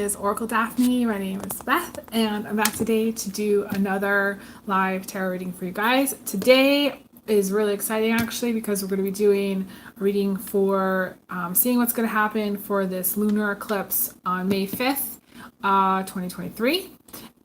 is Oracle Daphne. My name is Beth, and I'm back today to do another live tarot reading for you guys. Today is really exciting actually because we're going to be doing a reading for seeing what's going to happen for this lunar eclipse on May 5th, 2023.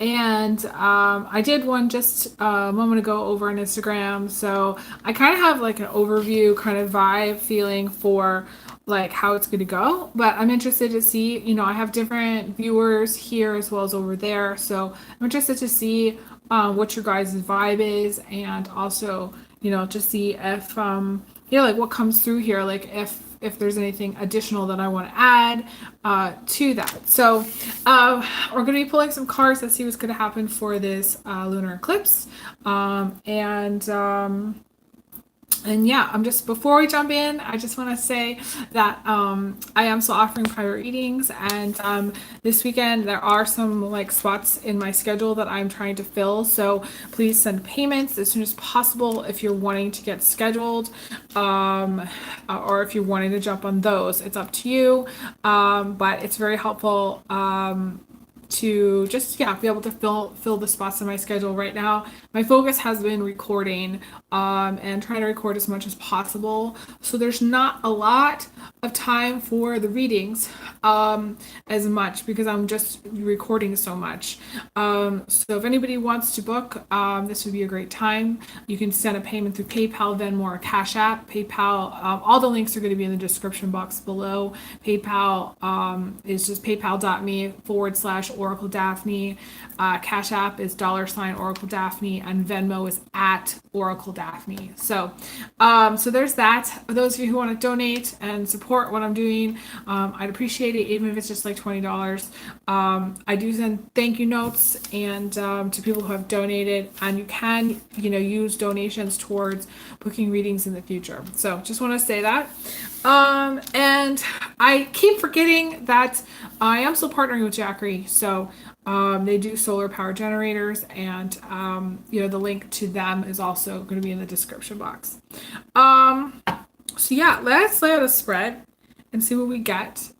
And I did one just a moment ago over on Instagram, so I kind of have like an overview kind of vibe feeling for like how it's going to go, but I'm interested to see, I have different viewers here as well as over there, so I'm interested to see what your guys' vibe is, and also just see if like what comes through here, like if there's anything additional that I want to add to that. So we're going to be pulling some cards to see what's going to happen for this lunar eclipse, and yeah, before we jump in, I just want to say that I am still offering private readings, and this weekend there are some like spots in my schedule that I'm trying to fill, so please send payments as soon as possible if you're wanting to get scheduled, or if you're wanting to jump on those. It's up to you, but it's very helpful to just be able to fill the spots in my schedule right now. My focus has been recording and trying to record as much as possible, so there's not a lot of time for the readings as much because I'm just recording so much. So if anybody wants to book, this would be a great time. You can send a payment through PayPal, Venmo, or Cash App. PayPal, all the links are going to be in the description box below. PayPal is just paypal.me/Oracle Daphne. Cash App is $Oracle Daphne, and Venmo is @Oracle Daphne. So there's that. For those of you who want to donate and support what I'm doing, I'd appreciate it, even if it's just like $20. I do send thank you notes and to people who have donated, and you can use donations towards booking readings in the future. So just want to say that. And I keep forgetting that I am still partnering with Jackery. So they do solar power generators, and the link to them is also going to be in the description box. So yeah, let's lay out a spread and see what we get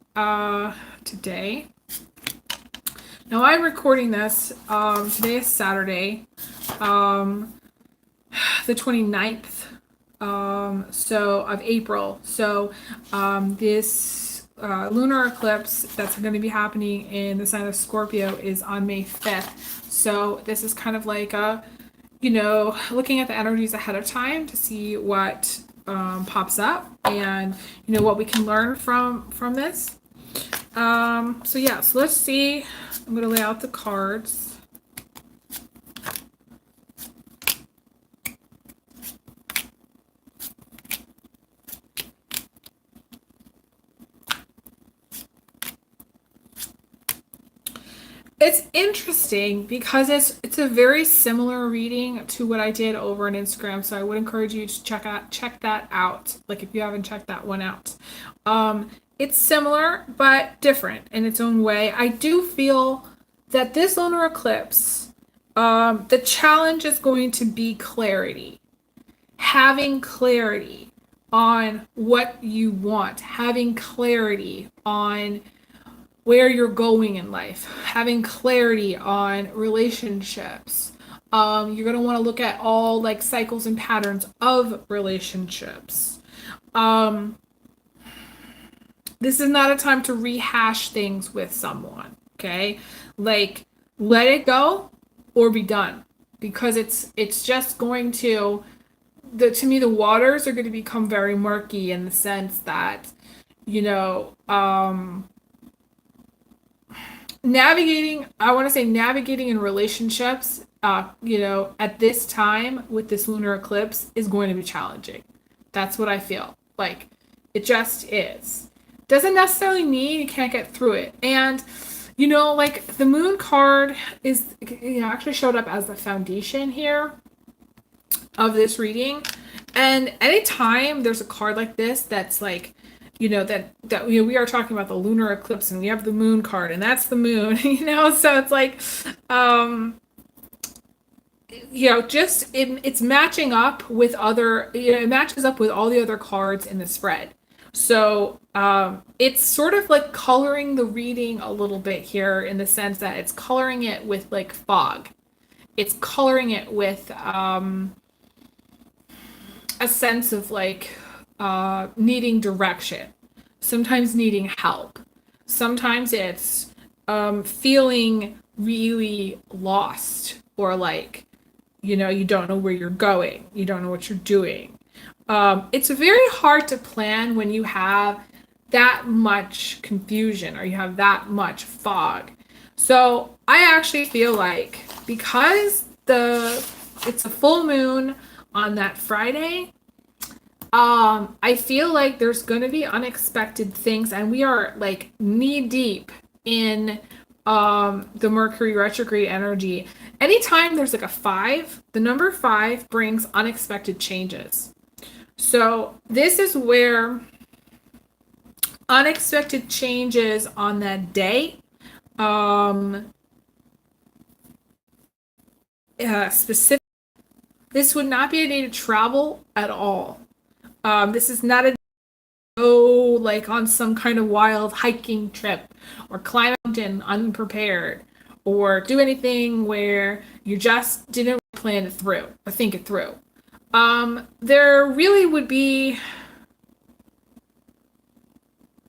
today. Now I'm recording this, today is Saturday, the 29th of April. So this lunar eclipse that's going to be happening in the sign of Scorpio is on May 5th. So this is kind of like looking at the energies ahead of time to see what pops up, and what we can learn from this. So yeah, so let's see. I'm going to lay out the cards. It's interesting because it's a very similar reading to what I did over on Instagram, so I would encourage you to check that out. Like if you haven't checked that one out, it's similar but different in its own way. I do feel that this lunar eclipse, the challenge is going to be clarity, having clarity on what you want, having clarity on where you're going in life, having clarity on relationships. You're going to want to look at all like cycles and patterns of relationships. This is not a time to rehash things with someone, okay? Like, let it go or be done, because it's just going to me the waters are going to become very murky in the sense that navigating in relationships, at this time with this lunar eclipse is going to be challenging. That's what I feel. Like, it just is. Doesn't necessarily mean you can't get through it. And, like the moon card is, actually showed up as the foundation here of this reading. And anytime there's a card like this that's like, that we are talking about the lunar eclipse, and we have the moon card, and that's the moon, so it's like, it's matching up with other, it matches up with all the other cards in the spread, So it's sort of like coloring the reading a little bit here in the sense that it's coloring it with like fog. It's coloring it with a sense of like needing direction, sometimes needing help. Sometimes it's feeling really lost or like, you don't know where you're going, you don't know what you're doing. It's very hard to plan when you have that much confusion or you have that much fog. So I actually feel like because the it's a full moon on that Friday, I feel like there's going to be unexpected things, and we are like knee deep in the Mercury retrograde energy. Anytime there's like a five, the number five brings unexpected changes. So this is where unexpected changes on that day. Um, Specific. This would not be a day to travel at all. This is not a go like on some kind of wild hiking trip or climb a mountain unprepared or do anything where you just didn't plan it through or think it through. There really would be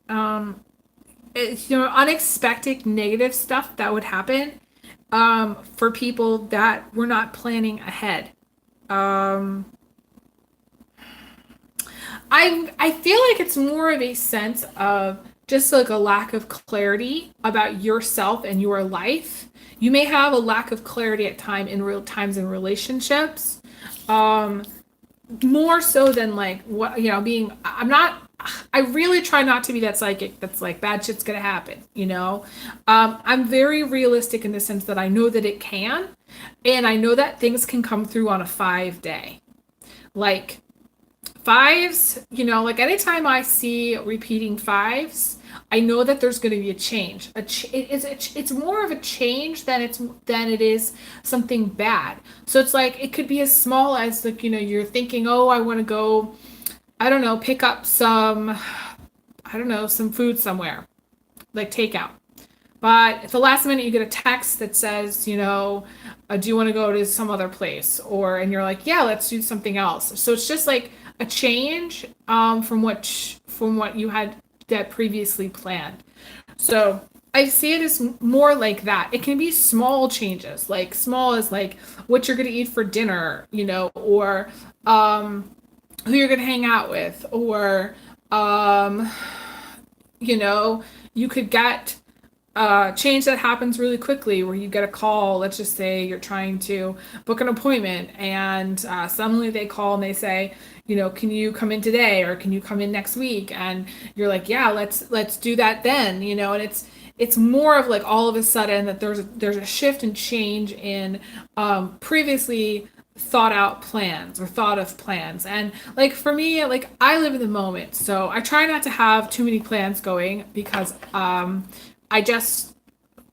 um, unexpected negative stuff that would happen for people that were not planning ahead. Um, I feel like it's more of a sense of just like a lack of clarity about yourself and your life. You may have a lack of clarity at times in relationships. Um, More so than like what being I'm not I really try not to be that psychic that's like bad shit's gonna happen. I'm very realistic in the sense that I know that it can, and I know that things can come through on a 5 day. Like fives, like anytime I see repeating fives, I know that there's going to be a change. It's more of a change than it is something bad. So it's like it could be as small as like you're thinking, oh, I want to go, I don't know, pick up some food somewhere, like takeout. But at the last minute, you get a text that says, do you want to go to some other place? And you're like, yeah, let's do something else. So it's just like a change from what you had that previously planned. So I see it as more like that. It can be small changes, like small as like what you're gonna eat for dinner, or who you're gonna hang out with, or um, you know, you could get change that happens really quickly where you get a call. Let's just say you're trying to book an appointment, and suddenly they call and they say, can you come in today or can you come in next week? And you're like, yeah, let's do that then. And it's more of like all of a sudden that there's a shift and change in previously thought out plans or thought of plans. And like for me, like I live in the moment, so I try not to have too many plans going because I just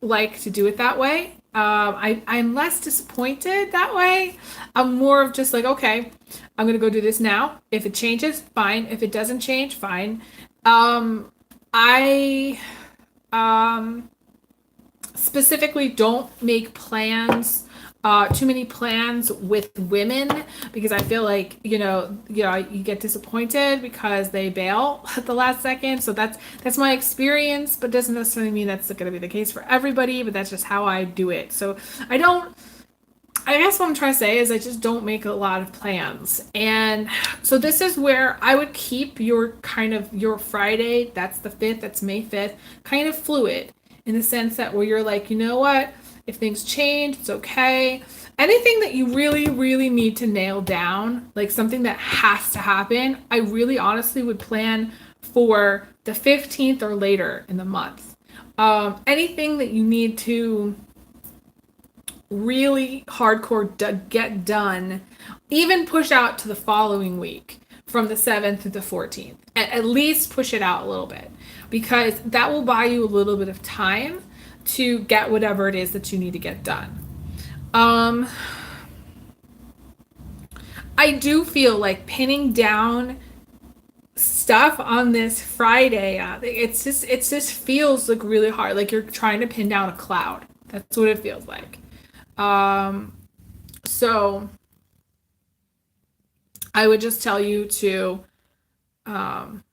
like to do it that way. I'm less disappointed that way. I'm more of just like, okay, I'm gonna go do this now. If it changes, fine. If it doesn't change, fine. I specifically don't make plans, too many plans with women because I feel like you get disappointed because they bail at the last second. So that's my experience, but doesn't necessarily mean that's going to be the case for everybody. But that's just how I do it. So I don't. I guess what I'm trying to say is I just don't make a lot of plans. And so this is where I would keep your Friday, that's the 5th, that's May 5th, kind of fluid in the sense that where you're like, you know what? If things change, it's okay. Anything that you really, really need to nail down, like something that has to happen, I really honestly would plan for the 15th or later in the month. Anything that you need to really hardcore get done, even push out to the following week from the 7th to the 14th. At least push it out a little bit because that will buy you a little bit of time to get whatever it is that you need to get done. I do feel like pinning down stuff on this Friday. It's just feels like really hard. Like you're trying to pin down a cloud. That's what it feels like. Um, so I would just tell you um,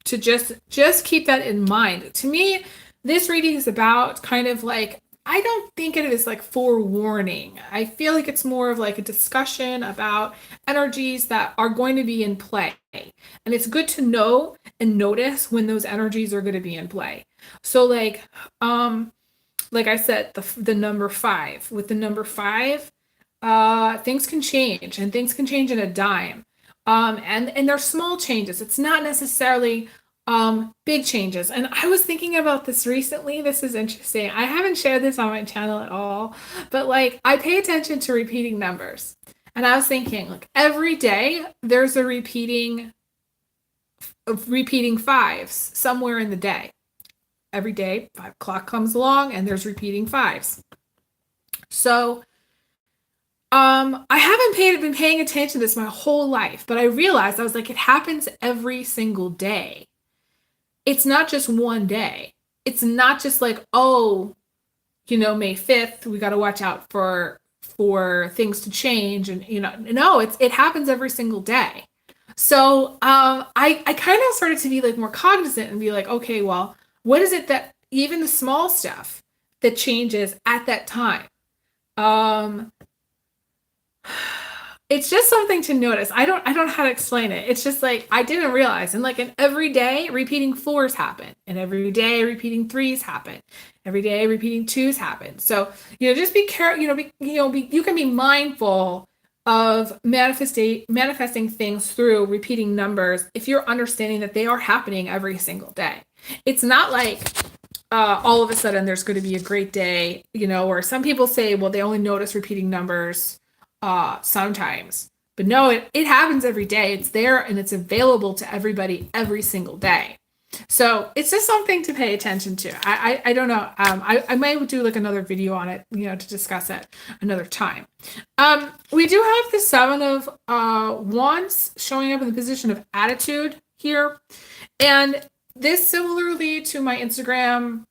to just keep that in mind. To me, this reading is about kind of like I don't think of it as like forewarning. I feel like it's more of like a discussion about energies that are going to be in play. And it's good to know and notice when those energies are going to be in play. So like I said, the number 5. With the number 5, things can change and things can change in a dime. And they're small changes. It's not necessarily big changes. And I was thinking about this recently. This is interesting. I haven't shared this on my channel at all, but like I pay attention to repeating numbers. And I was thinking, like every day there's a repeating fives somewhere in the day. Every day, 5 o'clock comes along and there's repeating fives. So I haven't been paying attention to this my whole life, but I realized I was like, it happens every single day. It's not just one day. It's not just like, oh, May 5th, we got to watch out for things to change, and no, it happens every single day. So I kind of started to be like more cognizant and be like, okay, well, what is it that even the small stuff that changes at that time? It's just something to notice. I don't know how to explain it. It's just like I didn't realize. And like in every day, repeating 4s happen. And every day, repeating 3s happen. Every day, repeating 2s happen. So, just be careful, you can be mindful of manifesting things through repeating numbers if you're understanding that they are happening every single day. It's not like all of a sudden there's going to be a great day, or some people say, well, they only notice repeating numbers sometimes. But no, it happens every day. It's there and it's available to everybody every single day. So it's just something to pay attention to. I don't know. I might do like another video on it, to discuss it another time. We do have the 7 of Wands showing up in the position of attitude here. And this, similarly to my Instagram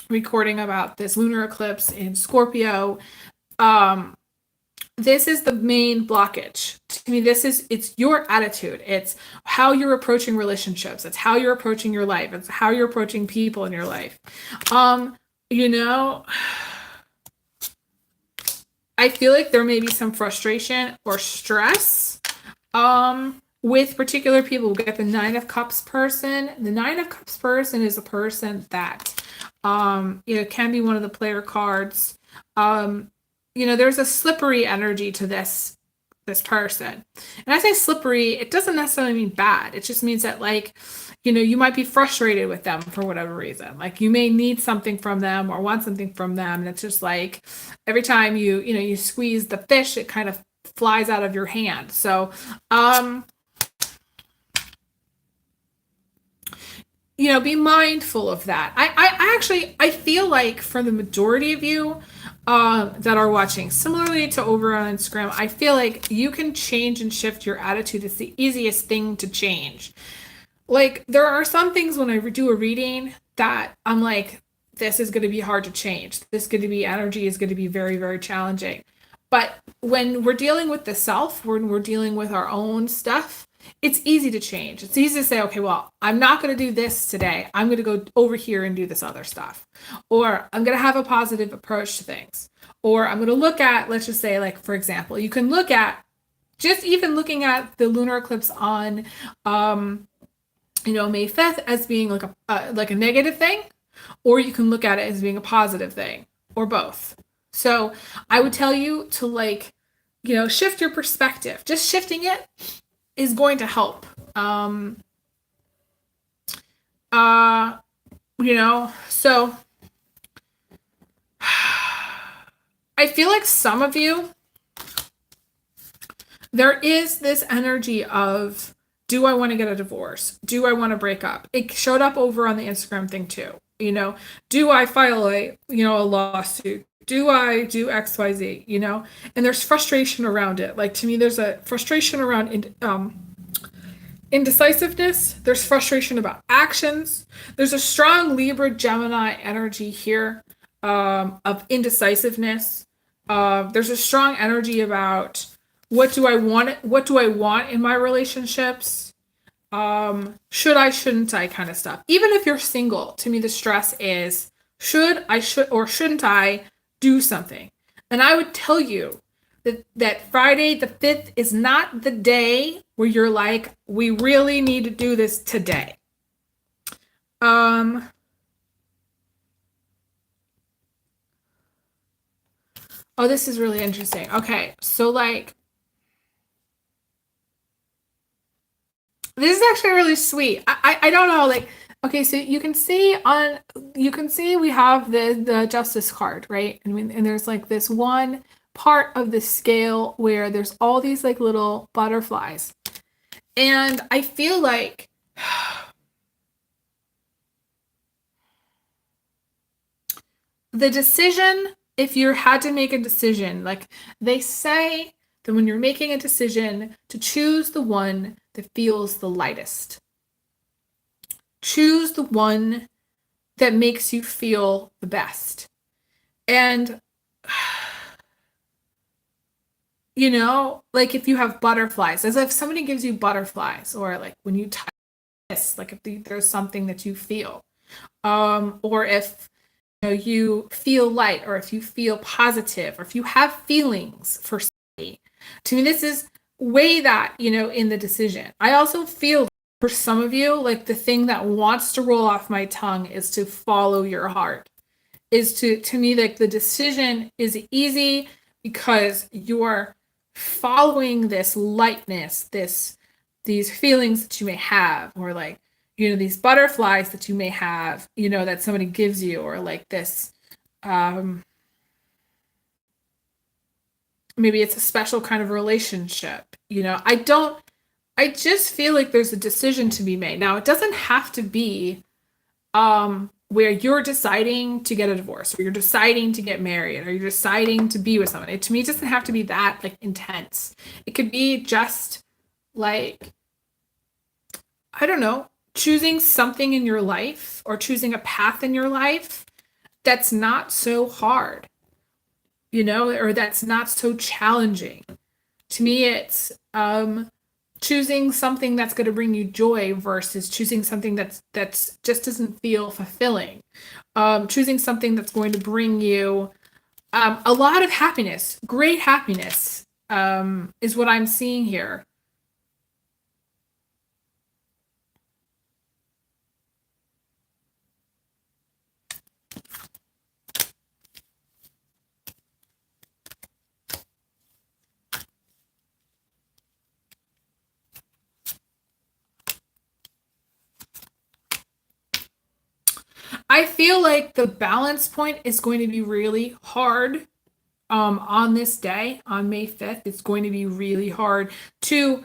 recording about this lunar eclipse in Scorpio, this is the main blockage. To me, it's your attitude. It's how you're approaching relationships. It's how you're approaching your life. It's how you're approaching people in your life. I feel like there may be some frustration or stress with particular people. We'll get the 9 of Cups person. The 9 of Cups person is a person that can be one of the player cards. There's a slippery energy to this person. And I say slippery, it doesn't necessarily mean bad. It just means that you might be frustrated with them for whatever reason. Like you may need something from them or want something from them. And it's just like every time you squeeze the fish, it kind of flies out of your hand. So, be mindful of that. I feel like for the majority of you that are watching, similarly to over on Instagram, I feel like you can change and shift your attitude. It's the easiest thing to change. Like there are some things when I do a reading that I'm like, this is going to be hard to change. Energy is going to be very, very challenging. But when we're dealing with the self, when we're dealing with our own stuff, it's easy to change. It's easy to say, okay, well, I'm not going to do this today. I'm going to go over here and do this other stuff. Or I'm going to have a positive approach to things. Or I'm going to look at, let's just say, like, for example, you can look at, just even looking at the lunar eclipse on, May 5th as being like a negative thing. Or you can look at it as being a positive thing, or both. So I would tell you to shift your perspective. Just shifting it is going to help. So I feel like some of you, there is this energy of, do I want to get a divorce? Do I want to break up? It showed up over on the Instagram thing too. Do I file a lawsuit? Do I do XYZ? And there's frustration around it. Like to me, there's a frustration around indecisiveness, there's frustration about actions. There's a strong Libra Gemini energy here, of indecisiveness. There's a strong energy about what do I want in my relationships? Should I, shouldn't I kind of stuff. Even if you're single, to me the stress is should or shouldn't I do something? And I would tell you that Friday the 5th is not the day where you're like, we really need to do this today. Um oh, this is really interesting. Okay, so like this is actually really sweet. I don't know, like, okay, so you can see we have the justice card, right? I mean, and there's like this one part of the scale where there's all these like little butterflies. And I feel like the decision, if you had to make a decision, like they say that when you're making a decision to choose the one that feels the lightest. Choose the one that makes you feel the best. And, like if you have butterflies, as if somebody gives you butterflies, or like when you touch this, like if there's something that you feel, or if you feel light, or if you feel positive, or if you have feelings for somebody. To me, this is way that, in the decision. I also feel for some of you, like the thing that wants to roll off my tongue is to follow your heart. Is to me, like the decision is easy because you're following this lightness, these feelings that you may have, or like, these butterflies that you may have, that somebody gives you, or like this, um, maybe it's a special kind of relationship. I just feel like there's a decision to be made. Now, it doesn't have to be where you're deciding to get a divorce, or you're deciding to get married, or you're deciding to be with someone. To me, it doesn't have to be that like intense. It could be just like, I don't know, choosing something in your life, or choosing a path in your life that's not so hard, or that's not so challenging. To me, it's choosing something that's going to bring you joy versus choosing something that's just doesn't feel fulfilling. Choosing something that's going to bring you a lot of happiness, great happiness, is what I'm seeing here. I feel like the balance point is going to be really hard, on this day, on May 5th. It's going to be really hard to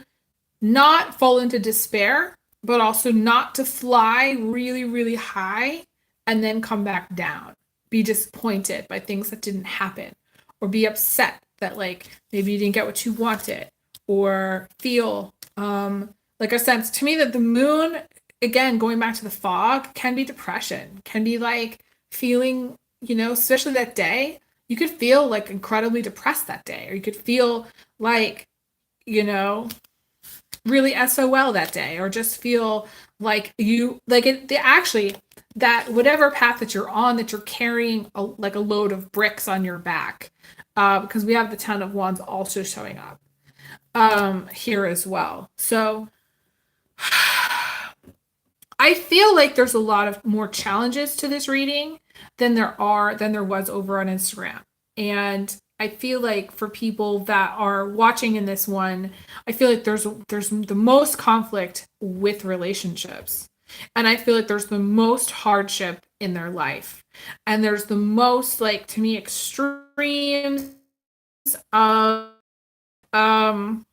not fall into despair, but also not to fly really, really high and then come back down. Be disappointed by things that didn't happen, or be upset that like maybe you didn't get what you wanted, or feel like a sense to me that the moon, again, going back to the fog, can be depression, can be like feeling, especially that day, you could feel like incredibly depressed that day, or you could feel like, you know, really SOL that day, or just feel like you like it actually, that whatever path that you're on, that you're carrying like a load of bricks on your back, because we have the 10 of Wands also showing up here as well. So I feel like there's a lot of more challenges to this reading than there was over on Instagram. And I feel like for people that are watching in this one, I feel like there's the most conflict with relationships. And I feel like there's the most hardship in their life. And there's the most, like, to me, extremes of um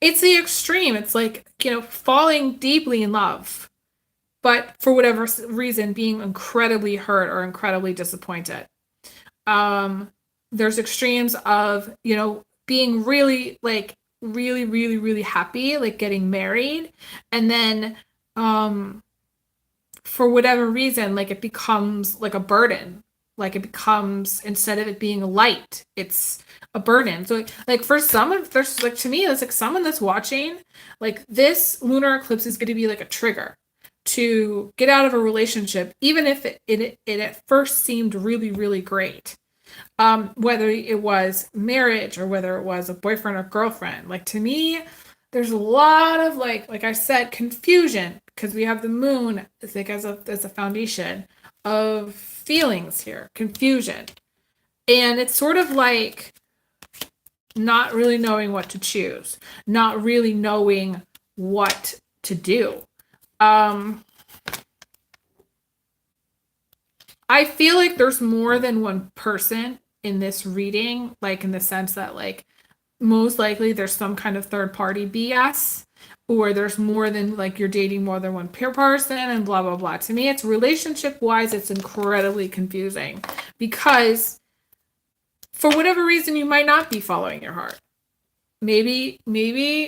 it's the extreme. It's like, falling deeply in love, but for whatever reason, being incredibly hurt or incredibly disappointed. Um, there's extremes of, being really like really, really, really happy, like getting married. And then, um, for whatever reason, like it becomes like a burden. Like it becomes, instead of it being a light, it's a burden. So like for someone, there's like to me, it's like someone that's watching, like this lunar eclipse is going to be like a trigger to get out of a relationship, even if it at first seemed really, really great. Whether it was marriage or whether it was a boyfriend or girlfriend. Like to me, there's a lot of like I said, confusion because we have the moon as like as a foundation of feelings here, confusion. And it's sort of like not really knowing what to choose, not really knowing what to do. Um, I feel like there's more than one person in this reading, like in the sense that like most likely there's some kind of third party BS, or there's more than like you're dating more than one peer person and blah blah blah. To me, it's relationship wise, it's incredibly confusing because for whatever reason you might not be following your heart. Maybe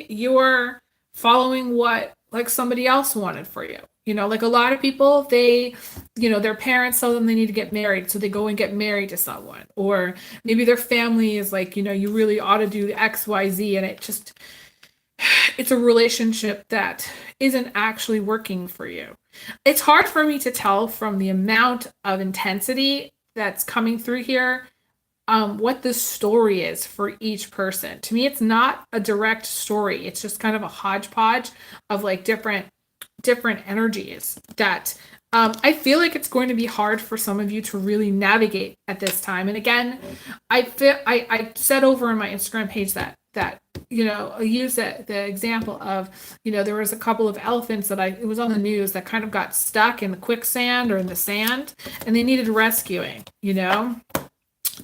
you're following what like somebody else wanted for you. You know, like a lot of people, they, you know, their parents tell them they need to get married, so they go and get married to someone. Or maybe their family is like, you know, you really ought to do XYZ, and it just, it's a relationship that isn't actually working for you. It's hard for me to tell from the amount of intensity that's coming through here what the story is for each person. To me, it's not a direct story. It's just kind of a hodgepodge of like different energies that I feel like it's going to be hard for some of you to really navigate at this time. And again, I said over on my Instagram page that you know, I use the example of, you know, there was a couple of elephants that it was on the news that kind of got stuck in the quicksand or in the sand and they needed rescuing, you know.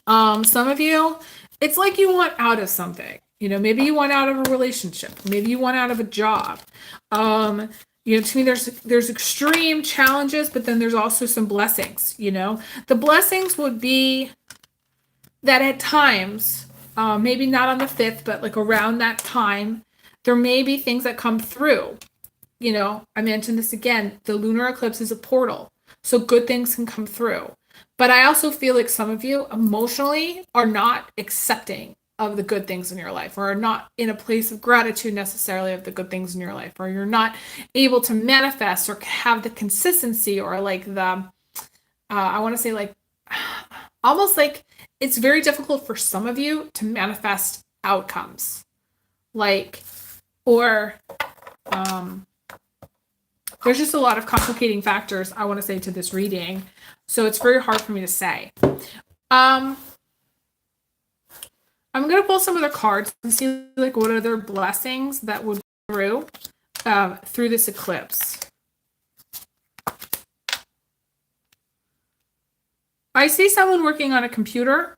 Some of you, it's like you want out of something. You know, maybe you want out of a relationship. Maybe you want out of a job. You know, to me, there's extreme challenges, but then there's also some blessings. You know, the blessings would be that at times, maybe not on the 5th, but like around that time, there may be things that come through. You know, I mentioned this again. The lunar eclipse is a portal, so good things can come through. But I also feel like some of you emotionally are not accepting of the good things in your life, or are not in a place of gratitude necessarily of the good things in your life, or you're not able to manifest or have the consistency or like I want to say like almost like it's very difficult for some of you to manifest outcomes. Like, or there's just a lot of complicating factors I want to say to this reading. So it's very hard for me to say. I'm going to pull some other cards and see like what other blessings that would go through this eclipse. I see someone working on a computer.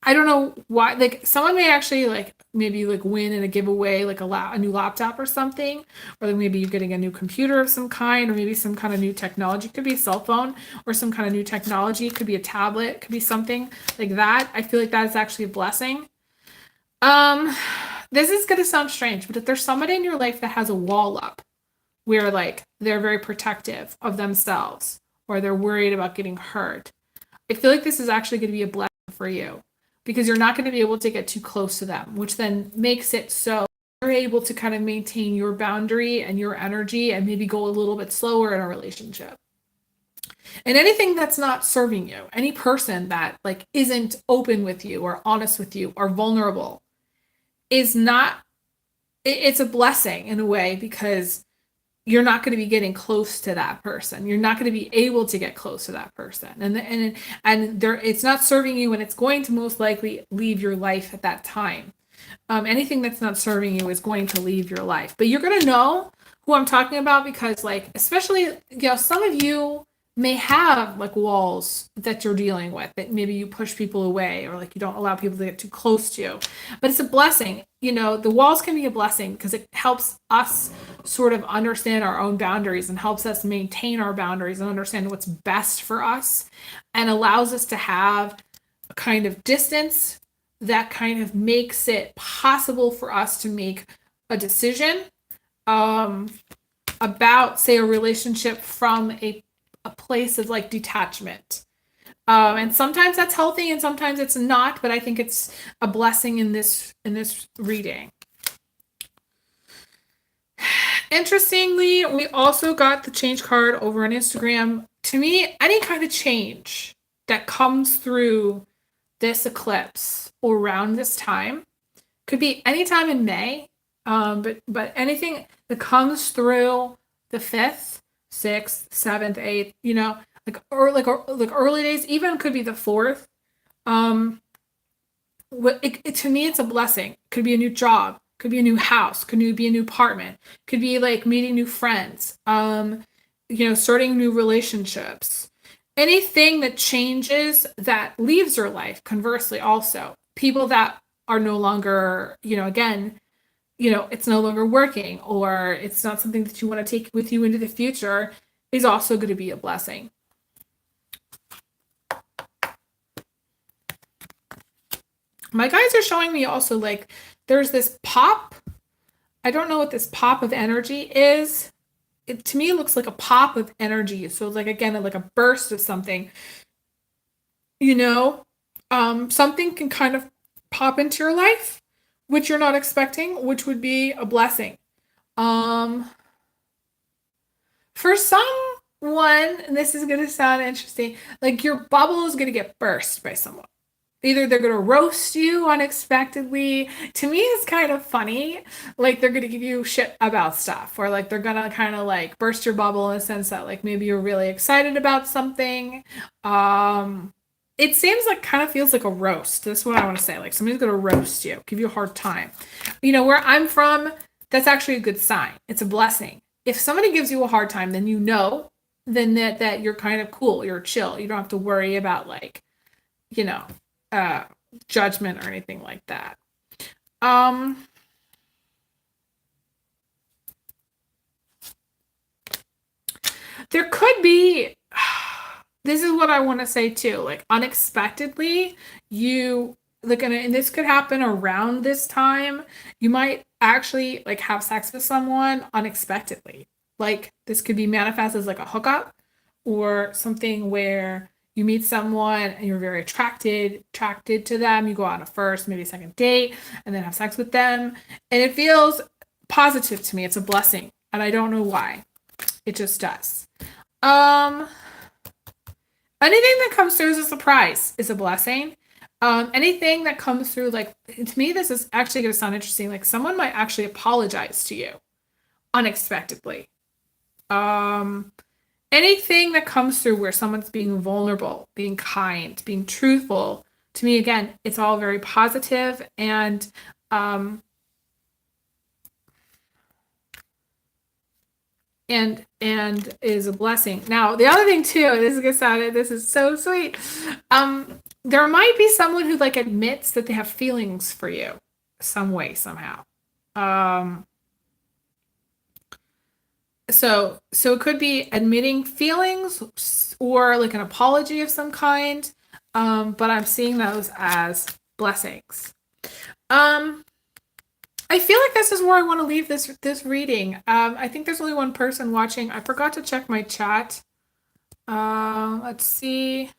I don't know why, like someone may actually like maybe like win in a giveaway, like a new laptop or something, or like maybe you're getting a new computer of some kind, or maybe some kind of new technology. It could be a cell phone or some kind of new technology. It could be a tablet, it could be something like that. I feel like that is actually a blessing. This is going to sound strange, but if there's somebody in your life that has a wall up where like they're very protective of themselves or they're worried about getting hurt, I feel like this is actually going to be a blessing for you, because you're not going to be able to get too close to them, which then makes it so you're able to kind of maintain your boundary and your energy and maybe go a little bit slower in a relationship. And anything that's not serving you, any person that like isn't open with you or honest with you or vulnerable is not, it's a blessing in a way, because you're not going to be getting close to that person. You're not going to be able to get close to that person. And there, it's not serving you, and it's going to most likely leave your life at that time. Anything that's not serving you is going to leave your life. But you're going to know who I'm talking about, because like, especially, you know, some of you may have like walls that you're dealing with, that maybe you push people away, or like you don't allow people to get too close to you. But it's a blessing. You know, the walls can be a blessing because it helps us sort of understand our own boundaries and helps us maintain our boundaries and understand what's best for us, and allows us to have a kind of distance that kind of makes it possible for us to make a decision um, about, say, a relationship from a place of like detachment. And sometimes that's healthy and sometimes it's not, but I think it's a blessing in this reading. Interestingly, we also got the change card over on Instagram. To me, any kind of change that comes through this eclipse or around this time could be any time in May, but anything that comes through the 5th, 6th, 7th, 8th, like early days, even could be the 4th. To me, it's a blessing. Could be a new job, could be a new house, could be a new apartment, could be like meeting new friends, starting new relationships. Anything that changes that leaves your life, conversely, also people that are no longer, again, it's no longer working or it's not something that you want to take with you into the future is also going to be a blessing. My guys are showing me also like there's this pop. I don't know what this pop of energy is. To me, it looks like a pop of energy. So like, again, like a burst of something, something can kind of pop into your life, which you're not expecting, which would be a blessing. For someone, and this is going to sound interesting, like your bubble is going to get burst by someone. Either they're going to roast you unexpectedly. To me, it's kind of funny. Like they're going to give you shit about stuff, or like they're going to kind of like burst your bubble in a sense that like maybe you're really excited about something. It seems like kind of feels like a roast. That's what I want to say. Like somebody's going to roast you, give you a hard time. Where I'm from, that's actually a good sign. It's a blessing. If somebody gives you a hard time, then then that you're kind of cool, you're chill. You don't have to worry about like, judgment or anything like that. There could be, this is what I want to say too, like unexpectedly, and this could happen around this time, you might actually like have sex with someone unexpectedly. Like this could be manifest as like a hookup or something where you meet someone and you're very attracted to them. You go on a first, maybe a second date, and then have sex with them. And it feels positive to me. It's a blessing. And I don't know why. It just does. Anything that comes through as a surprise is a blessing. Anything that comes through, like, to me, this is actually going to sound interesting. Like someone might actually apologize to you unexpectedly. Anything that comes through where someone's being vulnerable, being kind, being truthful, to me, again, it's all very positive and is a blessing. Now, the other thing too, this is so sweet. There might be someone who like admits that they have feelings for you some way, somehow. So it could be admitting feelings or like an apology of some kind. But I'm seeing those as blessings. I feel like this is where I want to leave this reading. I think there's only one person watching. I forgot to check my chat. Let's see.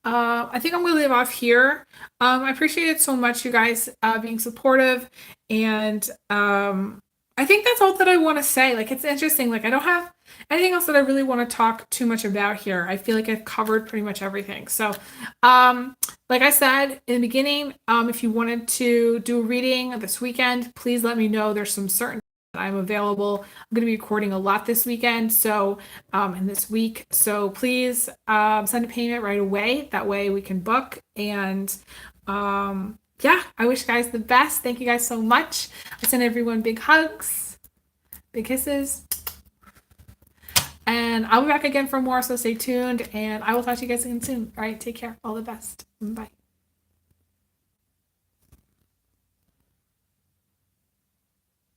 I think I'm going to leave off here. I appreciate it so much, you guys, being supportive. And I think that's all that I want to say. Like, it's interesting. Like, I don't have anything else that I really want to talk too much about here. I feel like I've covered pretty much everything. So, like I said in the beginning, if you wanted to do a reading this weekend, please let me know. There's some certain I'm available. I'm going to be recording a lot this weekend, so and this week. So please send a payment right away. That way we can book. And yeah, I wish you guys the best. Thank you guys so much. I send everyone big hugs, big kisses. And I'll be back again for more, so stay tuned. And I will talk to you guys again soon. All right, take care. All the best. Bye.